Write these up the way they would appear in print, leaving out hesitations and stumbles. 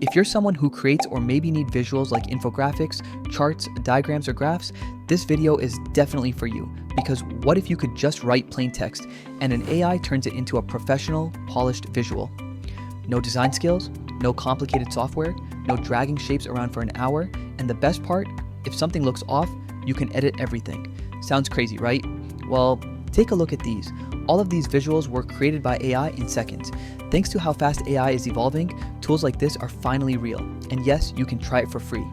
If you're someone who creates or maybe need visuals like infographics, charts, diagrams, or graphs, this video is definitely for you. Because what if you could just write plain text and an AI turns it into a professional, polished visual? No design skills, no complicated software, no dragging shapes around for an hour, and the best part, if something looks off, you can edit everything. Sounds crazy, right? Well, take a look at these. All of these visuals were created by AI in seconds. Thanks to how fast AI is evolving, tools like this are finally real. And yes, you can try it for free.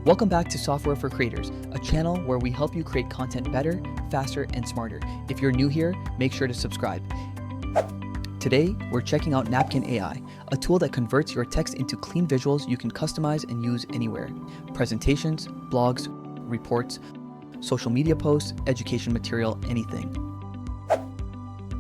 Welcome back to Software for Creators, a channel where we help you create content better, faster, and smarter. If you're new here, make sure to subscribe. Today, we're checking out Napkin AI, a tool that converts your text into clean visuals you can customize and use anywhere. Presentations, blogs, reports, social media posts, education material, anything.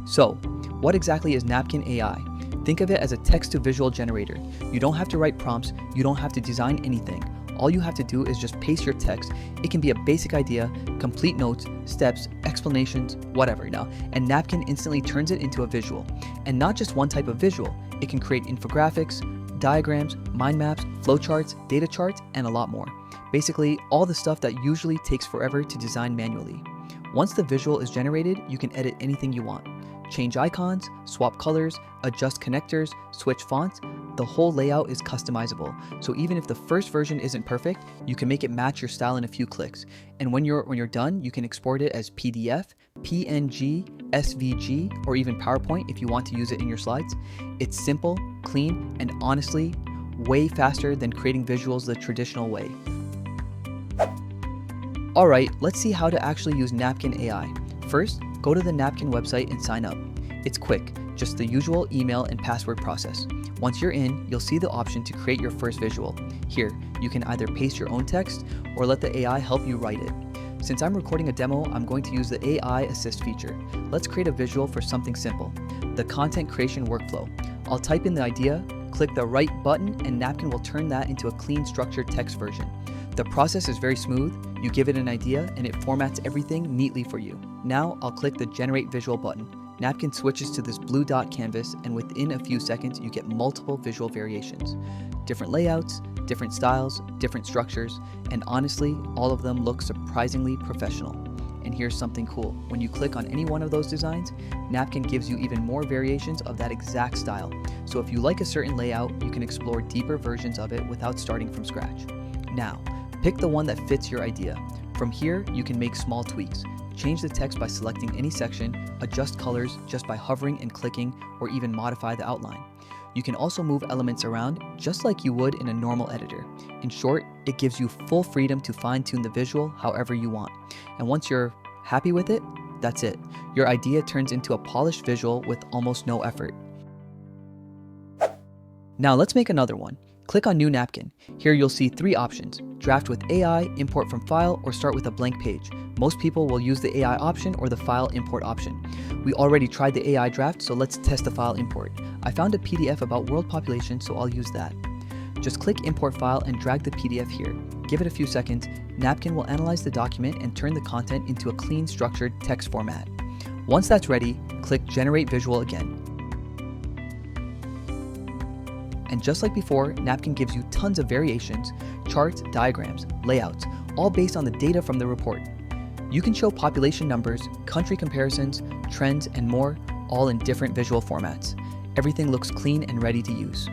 So, what exactly is Napkin AI? Think of it as a text-to-visual generator. You don't have to write prompts, you don't have to design anything. All you have to do is just paste your text. It can be a basic idea, complete notes, steps, explanations, whatever, and Napkin instantly turns it into a visual. And not just one type of visual, it can create infographics, diagrams, mind maps, flowcharts, data charts, and a lot more. Basically, all the stuff that usually takes forever to design manually. Once the visual is generated, you can edit anything you want. Change icons, swap colors, adjust connectors, switch fonts. The whole layout is customizable, so even if the first version isn't perfect, you can make it match your style in a few clicks. And when you're done, you can export it as PDF, PNG, SVG, or even PowerPoint if you want to use it in your slides. It's simple, clean, and honestly, way faster than creating visuals the traditional way. Alright, let's see how to actually use Napkin AI. First, go to the Napkin website and sign up. It's quick, just the usual email and password process. Once you're in, you'll see the option to create your first visual. Here, you can either paste your own text or let the AI help you write it. Since I'm recording a demo, I'm going to use the AI Assist feature. Let's create a visual for something simple, the content creation workflow. I'll type in the idea, click the right button, and Napkin will turn that into a clean, structured text version. The process is very smooth. You give it an idea and it formats everything neatly for you. Now I'll click the Generate Visual button. Napkin switches to this blue dot canvas, and within a few seconds you get multiple visual variations. Different layouts, different styles, different structures, and honestly, all of them look surprisingly professional. And here's something cool. When you click on any one of those designs, Napkin gives you even more variations of that exact style. So if you like a certain layout, you can explore deeper versions of it without starting from scratch. Now, pick the one that fits your idea. From here, you can make small tweaks. Change the text by selecting any section, adjust colors just by hovering and clicking, or even modify the outline. You can also move elements around just like you would in a normal editor. In short, it gives you full freedom to fine-tune the visual however you want. And once you're happy with it, that's it. Your idea turns into a polished visual with almost no effort. Now let's make another one. Click on New Napkin. Here you'll see three options: draft with AI, import from file, or start with a blank page. Most people will use the AI option or the file import option. We already tried the AI draft, so let's test the file import. I found a PDF about world population, so I'll use that. Just click import file and drag the PDF here. Give it a few seconds. Napkin will analyze the document and turn the content into a clean, structured text format. Once that's ready, click Generate Visual again. And just like before, Napkin gives you tons of variations, charts, diagrams, layouts, all based on the data from the report. You can show population numbers, country comparisons, trends, and more, all in different visual formats. Everything looks clean and ready to use.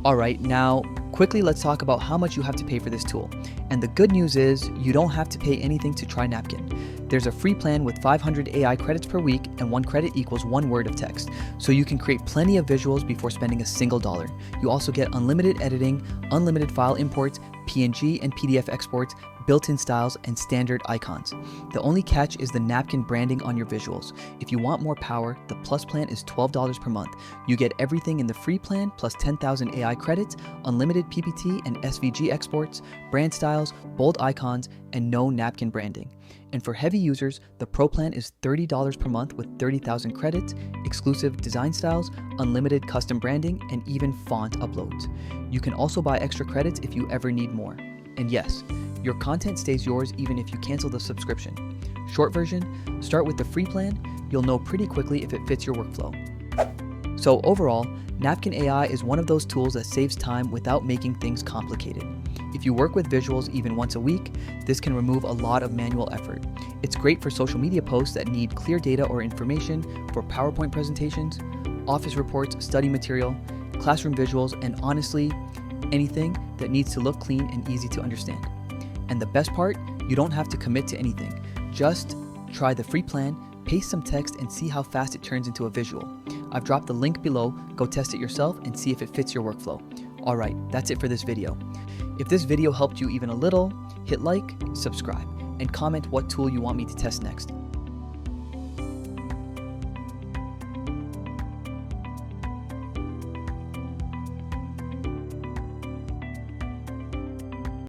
Alright, now quickly let's talk about how much you have to pay for this tool. And the good news is you don't have to pay anything to try Napkin. There's a free plan with 500 AI credits per week, and 1 credit equals 1 word of text. So you can create plenty of visuals before spending a single dollar. You also get unlimited editing, unlimited file imports, PNG and PDF exports, built-in styles, and standard icons. The only catch is the Napkin branding on your visuals. If you want more power, the Plus plan is $12 per month. You get everything in the free plan plus 10,000 AI credits, unlimited unlimited PPT and SVG exports, brand styles, bold icons, and no napkin branding. And for heavy users, the Pro plan is $30 per month with 30,000 credits, exclusive design styles, unlimited custom branding, and even font uploads. You can also buy extra credits if you ever need more. And yes, your content stays yours even if you cancel the subscription. Short version, start with the free plan. You'll know pretty quickly if it fits your workflow. So overall, Napkin AI is one of those tools that saves time without making things complicated. If you work with visuals even once a week, this can remove a lot of manual effort. It's great for social media posts that need clear data or information, for PowerPoint presentations, office reports, study material, classroom visuals, and honestly, anything that needs to look clean and easy to understand. And the best part, you don't have to commit to anything. Just try the free plan, paste some text, and see how fast it turns into a visual. I've dropped the link below, go test it yourself and see if it fits your workflow. Alright, that's it for this video. If this video helped you even a little, hit like, subscribe, and comment what tool you want me to test next.